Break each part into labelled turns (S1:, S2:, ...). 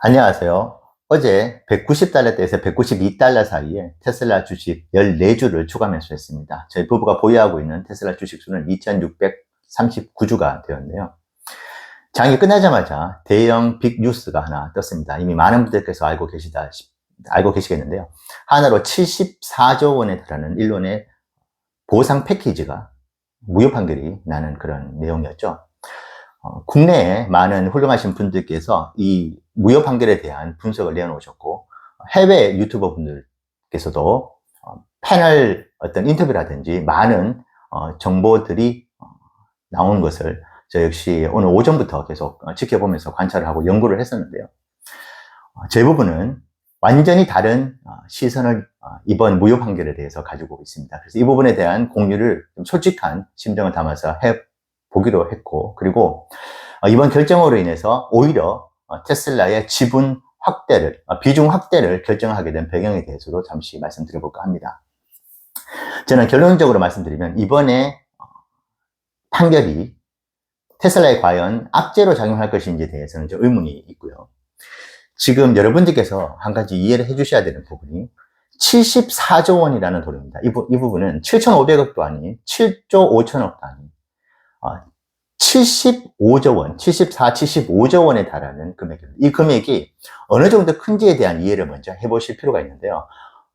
S1: 안녕하세요. 어제 190달러대에서 192달러 사이에 테슬라 주식 14주를 추가 매수했습니다. 저희 부부가 보유하고 있는 테슬라 주식 수는 2639주가 되었는데요. 장이 끝나자마자 대형 빅 뉴스가 하나 떴습니다. 이미 많은 분들께서 알고 계시겠는데요. 하나로 74조 원에 달하는 일론의 보상 패키지가 무효 판결이 나는 그런 내용이었죠. 국내에 많은 훌륭하신 분들께서 이 무효 판결에 대한 분석을 내놓으셨고, 해외 유튜버 분들께서도 패널 어떤 인터뷰라든지 많은 정보들이 나오는 것을 저 역시 오늘 오전부터 계속 지켜보면서 관찰을 하고 연구를 했었는데요. 제 부분은 완전히 다른 시선을 이번 무효 판결에 대해서 가지고 있습니다. 그래서 이 부분에 대한 공유를 좀 솔직한 심정을 담아서 해보기로 했고, 그리고 이번 결정으로 인해서 오히려 테슬라의 지분 확대를, 비중 확대를 결정하게 된 배경에 대해서도 잠시 말씀드려볼까 합니다. 저는 결론적으로 말씀드리면 이번에 판결이 테슬라에 과연 악재로 작용할 것인지에 대해서는 좀 의문이 있고요. 지금 여러분들께서 한 가지 이해를 해 주셔야 되는 부분이 74조 원이라는 돈입니다. 이 부분은 7,500억도 아닌 7조 5천억도 아닌 75조 원, 75조 원에 달하는 금액입니다. 이 금액이 어느 정도 큰지에 대한 이해를 먼저 해보실 필요가 있는데요.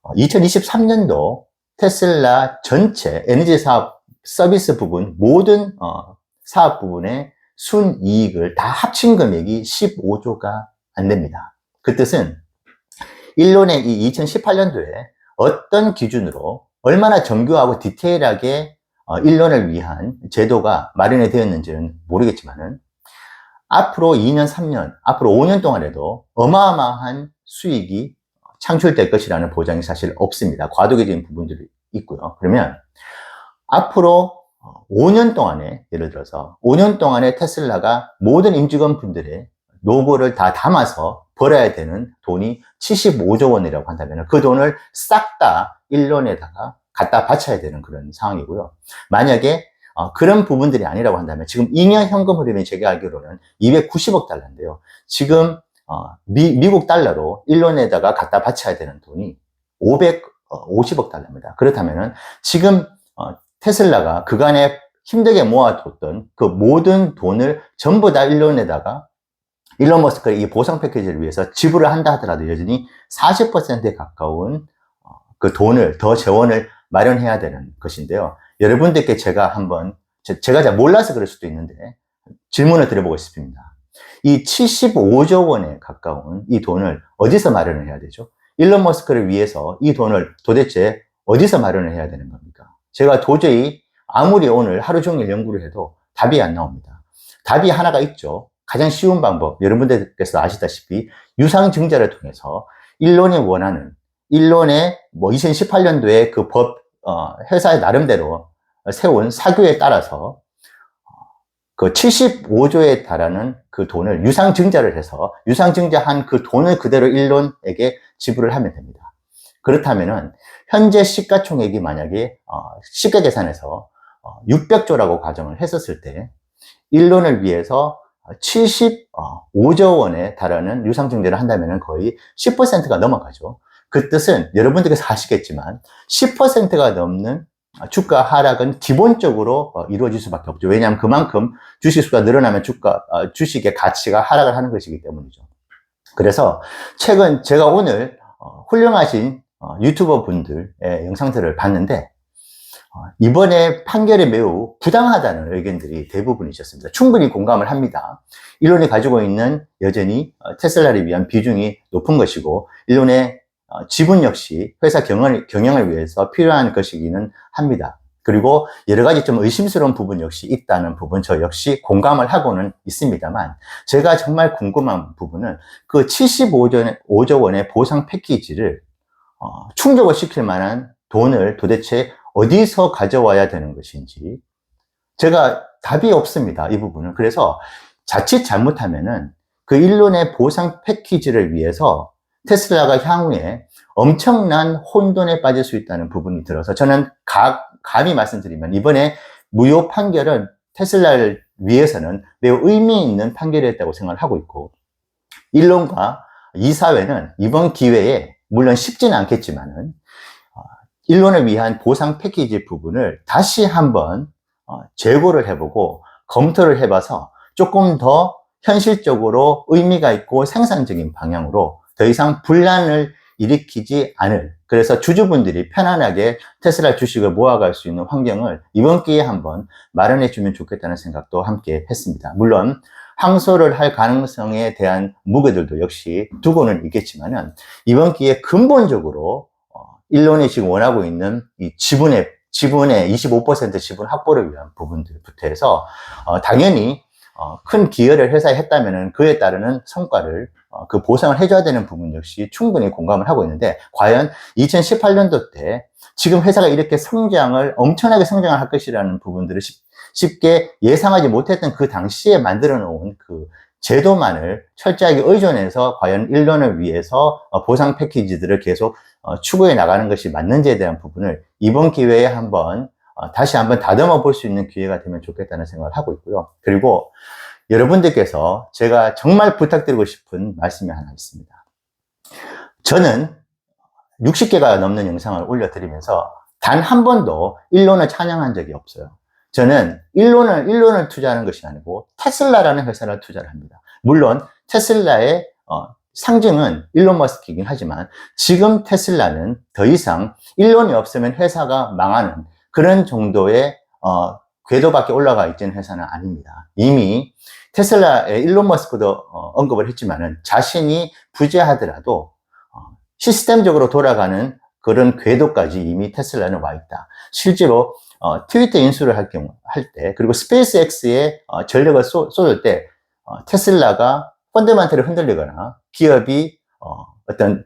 S1: 2023년도 테슬라 전체 에너지 사업 서비스 부분 모든 사업 부분의 순이익을 다 합친 금액이 15조가 안 됩니다. 그 뜻은 일론의 이 2018년도에 어떤 기준으로 얼마나 정교하고 디테일하게 일론을 위한 제도가 마련이 되었는지는 모르겠지만은 앞으로 2년, 3년, 앞으로 5년 동안에도 어마어마한 수익이 창출될 것이라는 보장이 사실 없습니다. 과도기적인 부분들이 있고요. 그러면 앞으로 5년 동안에, 예를 들어서 5년 동안에 테슬라가 모든 임직원 분들의 노고를 다 담아서 벌어야 되는 돈이 75조 원이라고 한다면 그 돈을 싹 다 일론에다가 갖다 바쳐야 되는 그런 상황이고요. 만약에 그런 부분들이 아니라고 한다면 지금 2년 현금 흐름이 제가 알기로는 290억 달러인데요. 지금 미국 달러로 일론에다가 갖다 바쳐야 되는 돈이 550억 달러입니다. 그렇다면은 지금 테슬라가 그간에 힘들게 모아뒀던 그 모든 돈을 전부 다 일론 머스크의 이 보상 패키지를 위해서 지불을 한다 하더라도 여전히 40%에 가까운 그 돈을, 더 재원을 마련해야 되는 것인데요. 여러분들께 제가 잘 몰라서 그럴 수도 있는데 질문을 드려보고 싶습니다. 이 75조 원에 가까운 이 돈을 어디서 마련을 해야 되죠? 일론 머스크를 위해서 이 돈을 도대체 어디서 마련을 해야 되는 겁니까? 제가 도저히 아무리 오늘 하루 종일 연구를 해도 답이 안 나옵니다. 답이 하나가 있죠. 가장 쉬운 방법, 여러분들께서 아시다시피 유상증자를 통해서 일론이 원하는, 일론의 2018년도에 그 회사의 나름대로 세운 사규에 따라서 그 75조에 달하는 그 돈을 유상증자를 해서 유상증자한 그 돈을 그대로 일론에게 지불을 하면 됩니다. 그렇다면은 현재 시가총액이 만약에 시가 계산해서 600조라고 가정을 했었을 때 일론을 위해서 75조 원에 달하는 유상증자를 한다면 거의 10%가 넘어가죠. 그 뜻은 여러분들께서 아시겠지만 10%가 넘는 주가 하락은 기본적으로 이루어질 수밖에 없죠. 왜냐하면 그만큼 주식 수가 늘어나면 주식의 가치가 하락을 하는 것이기 때문이죠. 그래서 최근 제가 오늘 훌륭하신 유튜버 분들의 영상들을 봤는데 이번에 판결이 매우 부당하다는 의견들이 대부분이셨습니다. 충분히 공감을 합니다. 일론이 가지고 있는 여전히 테슬라를 위한 비중이 높은 것이고 일론의 지분 역시 회사 경영을 위해서 필요한 것이기는 합니다. 그리고 여러 가지 좀 의심스러운 부분 역시 있다는 부분 저 역시 공감을 하고는 있습니다만 제가 정말 궁금한 부분은 그 75조 원의 보상 패키지를 충족을 시킬 만한 돈을 도대체 어디서 가져와야 되는 것인지 제가 답이 없습니다. 이 부분은. 그래서 자칫 잘못하면은 그 일론의 보상 패키지를 위해서 테슬라가 향후에 엄청난 혼돈에 빠질 수 있다는 부분이 들어서 저는 감히 말씀드리면 이번에 무효 판결은 테슬라를 위해서는 매우 의미 있는 판결이었다고 생각을 하고 있고 일론과 이사회는 이번 기회에 물론 쉽지는 않겠지만은 일론을 위한 보상 패키지 부분을 다시 한번 재고를 해보고 검토를 해봐서 조금 더 현실적으로 의미가 있고 생산적인 방향으로 더 이상 분란을 일으키지 않을, 그래서 주주분들이 편안하게 테슬라 주식을 모아갈 수 있는 환경을 이번 기회에 한번 마련해 주면 좋겠다는 생각도 함께 했습니다. 물론 항소를 할 가능성에 대한 무게들도 역시 두고는 있겠지만은 이번 기회에 근본적으로 일론이 지금 원하고 있는 이 지분의 25% 지분 확보를 위한 부분들부터 해서 당연히 큰 기여를 회사에 했다면은 그에 따르는 성과를 그 보상을 해줘야 되는 부분 역시 충분히 공감을 하고 있는데, 과연 2018년도 때 지금 회사가 이렇게 엄청나게 성장을 할 것이라는 부분들을 쉽게 예상하지 못했던 그 당시에 만들어 놓은 그 제도만을 철저하게 의존해서 과연 일론을 위해서 보상 패키지들을 계속 추구해 나가는 것이 맞는지에 대한 부분을 이번 기회에 다시 한번 다듬어 볼 수 있는 기회가 되면 좋겠다는 생각을 하고 있고요. 그리고 여러분들께서 제가 정말 부탁드리고 싶은 말씀이 하나 있습니다. 저는 60개가 넘는 영상을 올려드리면서 단 한 번도 일론을 찬양한 적이 없어요. 저는 일론을 투자하는 것이 아니고 테슬라라는 회사를 투자를 합니다. 물론 테슬라의 상징은 일론 머스크이긴 하지만 지금 테슬라는 더 이상 일론이 없으면 회사가 망하는 그런 정도의 궤도밖에 올라가 있는 회사는 아닙니다. 이미 테슬라의 일론 머스크도 언급을 했지만은 자신이 부재하더라도 시스템적으로 돌아가는 그런 궤도까지 이미 테슬라는 와 있다. 실제로 트위터 인수를 할 때, 그리고 스페이스X에 전력을 쏟을 때 테슬라가 펀더멘털이 흔들리거나 기업이 어떤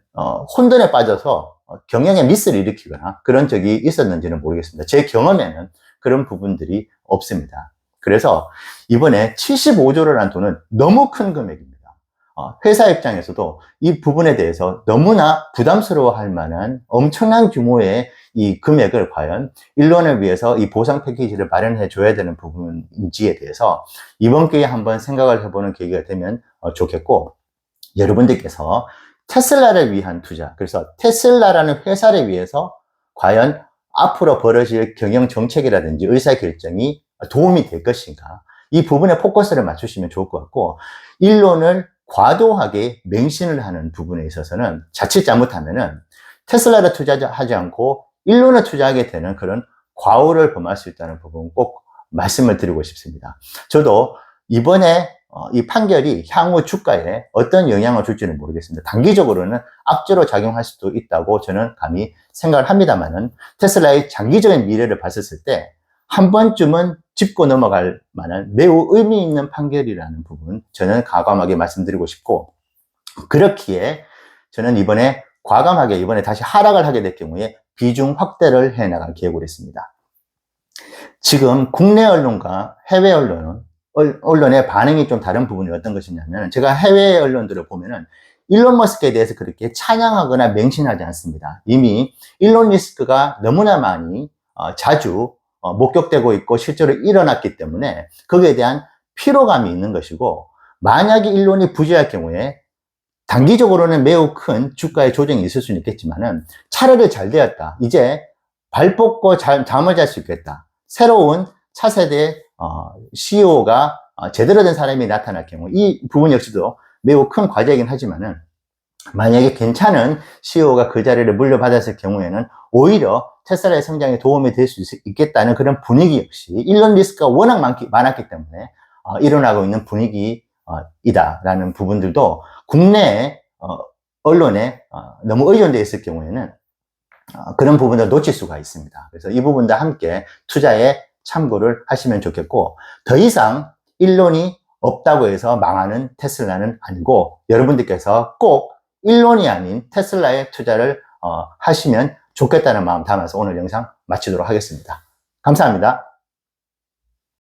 S1: 혼돈에 빠져서 경영에 미스를 일으키거나 그런 적이 있었는지는 모르겠습니다. 제 경험에는 그런 부분들이 없습니다. 그래서 이번에 75조라는 돈은 너무 큰 금액입니다. 회사 입장에서도 이 부분에 대해서 너무나 부담스러워할 만한 엄청난 규모의 이 금액을 과연 일론을 위해서 이 보상 패키지를 마련해 줘야 되는 부분인지에 대해서 이번 기회에 한번 생각을 해보는 계기가 되면 좋겠고, 여러분들께서 테슬라를 위한 투자, 그래서 테슬라라는 회사를 위해서 과연 앞으로 벌어질 경영 정책이라든지 의사결정이 도움이 될 것인가, 이 부분에 포커스를 맞추시면 좋을 것 같고, 일론을 과도하게 맹신을 하는 부분에 있어서는 자칫 잘못하면은 테슬라를 투자하지 않고 일론을 투자하게 되는 그런 과오를 범할 수 있다는 부분 꼭 말씀을 드리고 싶습니다. 저도 이번에 이 판결이 향후 주가에 어떤 영향을 줄지는 모르겠습니다. 단기적으로는 악재로 작용할 수도 있다고 저는 감히 생각을 합니다만은 테슬라의 장기적인 미래를 봤을 때 한 번쯤은 짚고 넘어갈 만한 매우 의미 있는 판결이라는 부분 저는 과감하게 말씀드리고 싶고, 그렇기에 저는 이번에 다시 하락을 하게 될 경우에 비중 확대를 해 나갈 계획을 했습니다. 지금 국내 언론과 해외 언론의 반응이 좀 다른 부분이 어떤 것이냐면, 제가 해외 언론들을 보면은 일론 머스크에 대해서 그렇게 찬양하거나 맹신하지 않습니다. 이미 일론 머스크가 너무나 많이 자주 목격되고 있고 실제로 일어났기 때문에 거기에 대한 피로감이 있는 것이고, 만약에 일론이 부재할 경우에 단기적으로는 매우 큰 주가의 조정이 있을 수는 있겠지만은 차례를 잘 되었다, 이제 발 뻗고 잠을 잘 수 있겠다, 새로운 차세대 CEO가 제대로 된 사람이 나타날 경우, 이 부분 역시도 매우 큰 과제이긴 하지만은 만약에 괜찮은 CEO가 그 자리를 물려받았을 경우에는 오히려 테슬라의 성장에 도움이 될 수 있겠다는 그런 분위기 역시 일론 머스크가 워낙 많았기 때문에 일어나고 있는 분위기이다라는 부분들도 국내 언론에 너무 의존되어 있을 경우에는 그런 부분을 놓칠 수가 있습니다. 그래서 이 부분도 함께 투자에 참고를 하시면 좋겠고, 더 이상 일론이 없다고 해서 망하는 테슬라는 아니고, 여러분들께서 꼭 일론이 아닌 테슬라에 투자를 하시면 좋겠다는 마음 담아서 오늘 영상 마치도록 하겠습니다. 감사합니다.